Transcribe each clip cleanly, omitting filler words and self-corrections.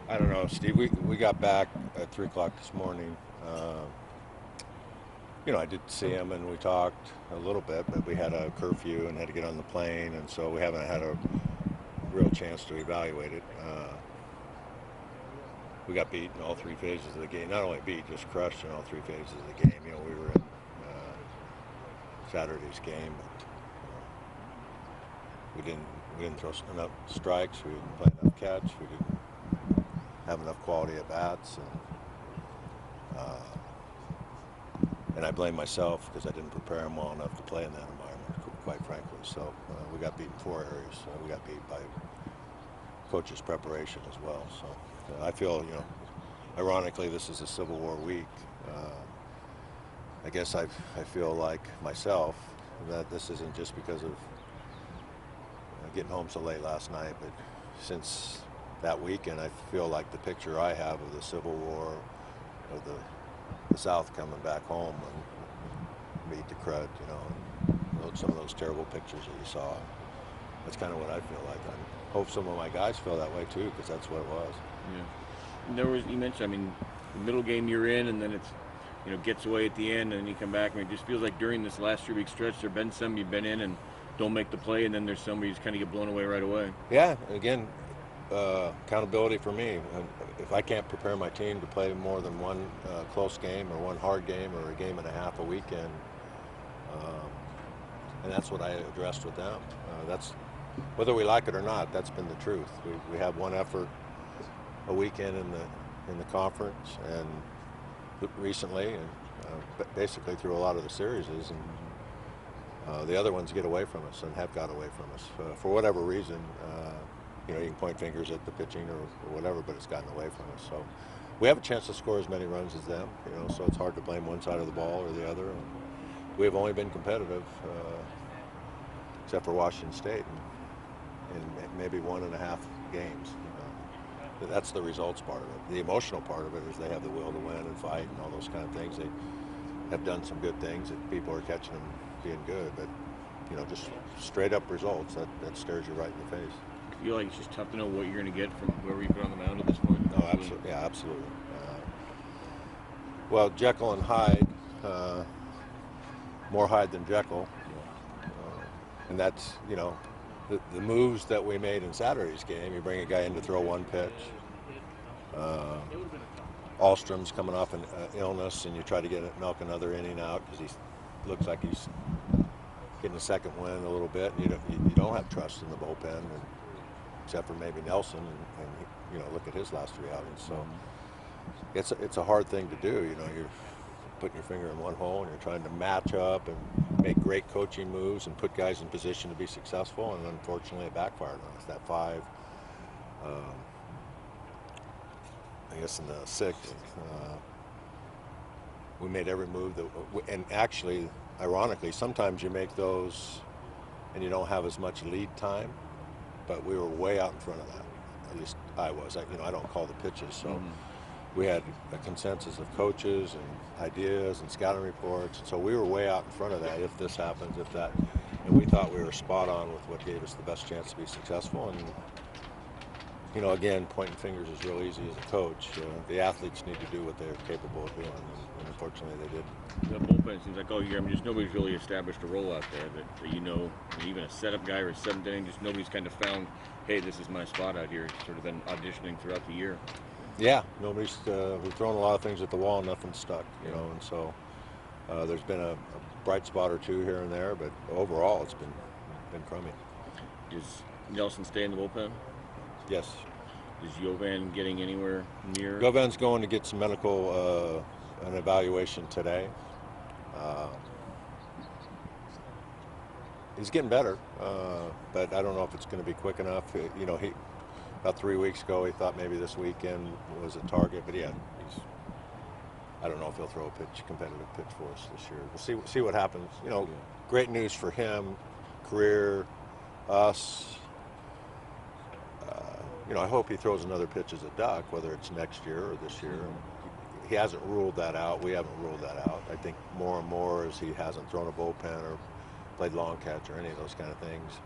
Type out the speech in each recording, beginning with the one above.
I don't know, Steve. We got back at 3 o'clock this morning. Uh, I did see him and we talked a little bit, but we had a curfew and had to get on the plane, and so we haven't had a real chance to evaluate it. We got beat in all three phases of the game. Not only beat, just crushed in all three phases of the game. We were in Saturday's game, but we didn't throw enough strikes. We didn't play enough catch. We didn't have enough quality at bats, and I blame myself because I didn't prepare him well enough to play in that environment, quite frankly. So we got beat in four areas. We got beat by coach's preparation as well. So I feel, ironically, this is a Civil War week. I guess I feel like myself that this isn't just because of getting home so late last night, but since that weekend, I feel like the picture I have of the Civil War, of the South coming back home and meet the crud, some of those terrible pictures that you saw. That's kind of what I feel like. I hope some of my guys feel that way too, because that's what it was. Yeah. And you mentioned, the middle game you're in, and then it's, gets away at the end, and then you come back. It just feels like during this last 3 week stretch, there've been some you've been in and don't make the play, and then there's some where you just kind of get blown away right away. Yeah, again, accountability for me. If I can't prepare my team to play more than one close game or one hard game or a game and a half a weekend, and that's what I addressed with them. That's whether we like it or not. That's been the truth. We have one effort a weekend in the conference and recently, and basically through a lot of the series, and the other ones get away from us and have got away from us for whatever reason. You can point fingers at the pitching or whatever, but it's gotten away from us. So we have a chance to score as many runs as them. So it's hard to blame one side of the ball or the other. And we have only been competitive, except for Washington State, in maybe 1.5 games. That's the results part of it. The emotional part of it is they have the will to win and fight and all those kind of things. They have done some good things that people are catching them being good, but just straight up results that stares you right in the face. I feel like it's just tough to know what you're going to get from whoever you put on the mound at this point. No, absolutely, yeah, absolutely. Well, Jekyll and Hyde, more Hyde than Jekyll, and that's the moves that we made in Saturday's game. You bring a guy in to throw one pitch. Alstrom's coming off an illness, and you try to milk another inning out because he looks like he's getting a second win a little bit. And you don't have trust in the bullpen, except for maybe Nelson, and look at his last 3 outings. So it's a hard thing to do. You're putting your finger in one hole and you're trying to match up and make great coaching moves and put guys in position to be successful, and unfortunately it backfired on us. That 5, I guess in the 6th, we made every move and actually, ironically, sometimes you make those and you don't have as much lead time, but we were way out in front of that. At least I was. I don't call the pitches, so we had a consensus of coaches and ideas and scouting reports, and so we were way out in front of that. If this happens, if that, and we thought we were spot on with what gave us the best chance to be successful. And again, pointing fingers is real easy as a coach. The athletes need to do what they're capable of doing, and unfortunately they didn't. The bullpen seems like all year. Just nobody's really established a role out there that even a setup guy or a seventh inning, just nobody's kind of found, hey, this is my spot out here. It's sort of been auditioning throughout the year. Yeah, we've thrown a lot of things at the wall and nothing stuck, and so there's been a bright spot or two here and there, but overall it's been crummy. Does Nelson stay in the bullpen? Yes. Is Jovan getting anywhere near? Jovan's going to get some medical an evaluation today. He's getting better, but I don't know if it's going to be quick enough. He about 3 weeks ago he thought maybe this weekend was a target, but I don't know if he'll throw a competitive pitch for us this year. We'll see what happens. Great news for him, career, us. I hope he throws another pitch as a Duck, whether it's next year or this year. He hasn't ruled that out. We haven't ruled that out. I think more and more as he hasn't thrown a bullpen or played long catch or any of those kind of things.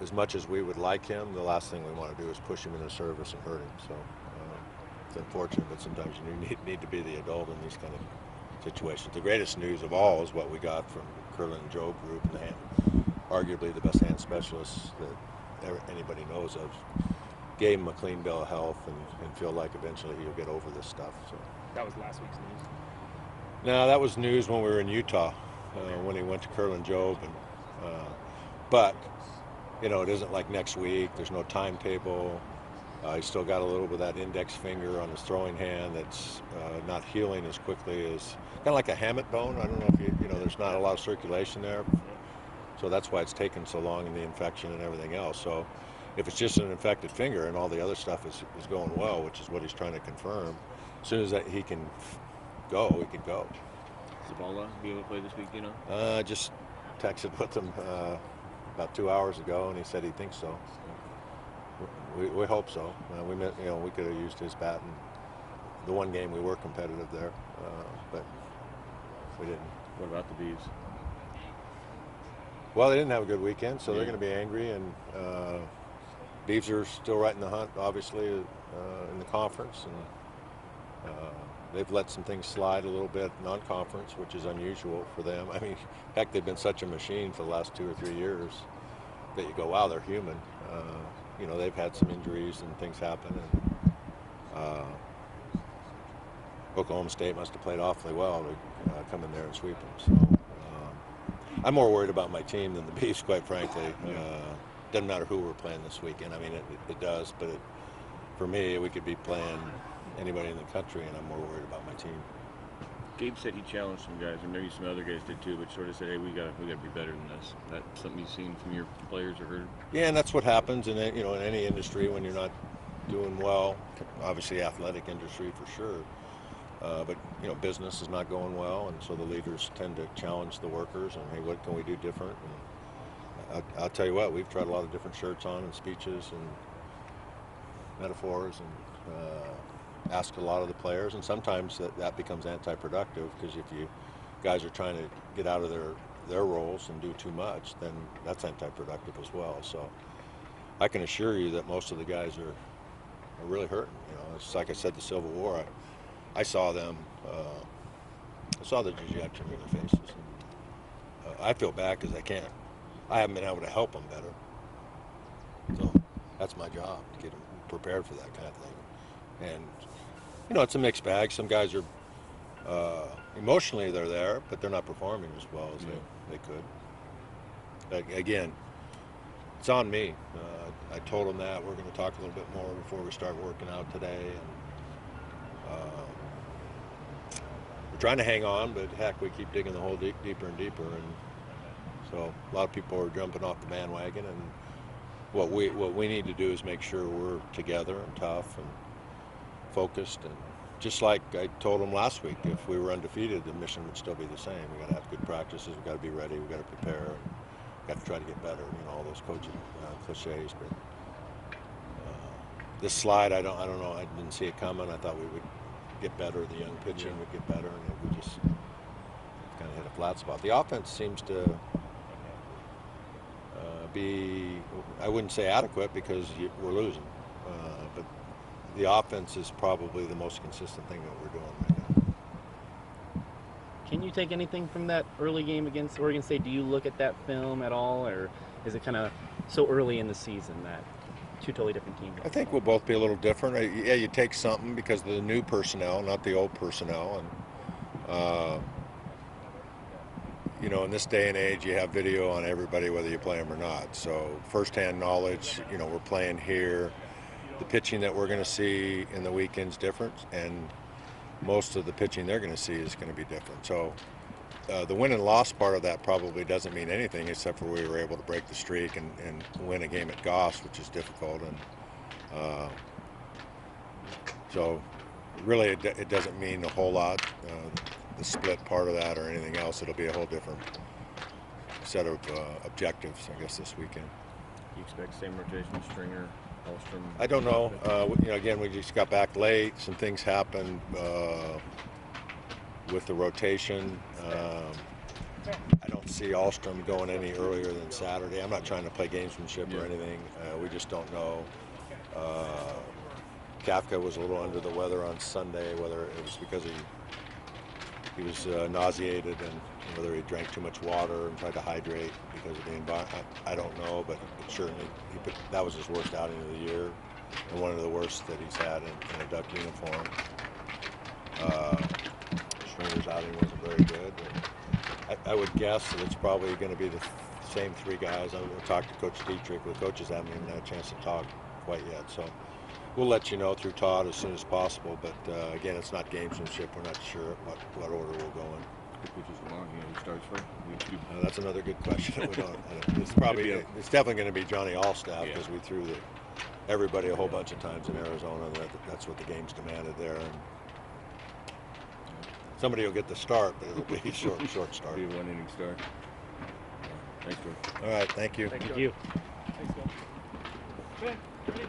As much as we would like him, the last thing we want to do is push him into service and hurt him. So It's unfortunate, but sometimes you need to be the adult in these kind of situations. The greatest news of all is what we got from Curlin and Joe Group, and arguably the best hand specialists that anybody knows of. Gave him a clean bill of health and feel like eventually he'll get over this stuff. So That was last week's news. no, that was news when we were in Utah, when he went to Curlin Job, but it isn't like next week. There's no timetable. He's still got a little bit of that index finger on his throwing hand that's not healing as quickly as kind of like a hamate bone. I don't know if there's not a lot of circulation there, so that's why it's taken so long in the infection and everything else. So if it's just an infected finger and all the other stuff is going well, which is what he's trying to confirm, as soon as he can go, he can go. Zavala be able to play this week, I just texted with him about 2 hours ago, and he said he thinks so. We hope so. We could have used his bat in the one game we were competitive there, but we didn't. What about the Bees? Well, they didn't have a good weekend, so they're going to be angry, and Beavs are still right in the hunt, obviously, in the conference, and they've let some things slide a little bit non-conference, which is unusual for them. I mean, heck, they've been such a machine for the last 2 or 3 years that you go, wow, they're human. They've had some injuries and things happen, and Oklahoma State must have played awfully well to come in there and sweep them. So I'm more worried about my team than the Beavs, quite frankly. Doesn't matter who we're playing this weekend. I mean, it does, but for me, we could be playing anybody in the country, and I'm more worried about my team. Gabe said he challenged some guys, and maybe some other guys did too, but sort of said, "Hey, we got to be better than this." That something you've seen from your players or heard? Yeah, and that's what happens in in any industry when you're not doing well. Obviously, athletic industry for sure, but business is not going well, and so the leaders tend to challenge the workers and, hey, what can we do different? And I'll tell you what, we've tried a lot of different shirts on and speeches and metaphors and asked a lot of the players, and sometimes that becomes anti-productive, because if you guys are trying to get out of their roles and do too much, then that's anti-productive as well. So I can assure you that most of the guys are really hurting. It's like I said, the Civil War. I saw them. I saw the dejection in their faces. And, I feel bad because I haven't been able to help them better. So that's my job, to get them prepared for that kind of thing. And it's a mixed bag. Some guys are emotionally they're there, but they're not performing as well as they could. But again, it's on me. I told them that we're going to talk a little bit more before we start working out today, and we're trying to hang on, but heck, we keep digging the hole deeper and deeper, and so a lot of people are jumping off the bandwagon, and what we need to do is make sure we're together and tough and focused, and just like I told them last week, if we were undefeated, the mission would still be the same. We got to have good practices, we got to be ready, we got to prepare, and we got to try to get better. All those coaching cliches. But this slide, I don't know. I didn't see it coming. I thought we would get better. The young pitching would get better, and we just kind of hit a flat spot. The offense seems to be, I wouldn't say adequate, because we're losing, but the offense is probably the most consistent thing that we're doing right now. Can you take anything from that early game against Oregon State? Do you look at that film at all, or is it kind of so early in the season that two totally different teams? I think we'll both be a little different. Yeah, you take something because of the new personnel, not the old personnel, and in this day and age, you have video on everybody, whether you play them or not. So firsthand knowledge, we're playing here. The pitching that we're going to see in the weekend's different, and most of the pitching they're going to see is going to be different. So the win and loss part of that probably doesn't mean anything, except for we were able to break the streak and win a game at Goss, which is difficult. And so really it doesn't mean a whole lot, the split part of that or anything else. It'll be a whole different set of objectives, I guess, this weekend. Do you expect same rotation, Stringer, Hallstrom? I don't know. Again, we just got back late. Some things happened with the rotation. I don't see Alstrom going any earlier than Saturday. I'm not trying to play gamesmanship or anything. We just don't know. Kafka was a little under the weather on Sunday, whether it was because he was nauseated and whether he drank too much water and tried to hydrate because of the environment. I don't know, but certainly that was his worst outing of the year and one of the worst that he's had in a Duck uniform. Stringer's outing wasn't very good. I would guess that it's probably going to be the same three guys. I will talk to Coach Dietrich. The coaches haven't even had a chance to talk quite yet, so we'll let you know through Todd as soon as possible. But again, it's not gamesmanship. We're not sure what order we'll go in. Who pitches along? Who starts first? That's another good question. It's definitely going to be Johnny Allstaff because we threw everybody a whole bunch of times in Arizona. That's what the game's demanded there. And somebody will get the start, but it'll be a short start. Be a one-inning start. Thanks, George. All right, thank you. Thank you. Thanks, Bill. Okay, ready?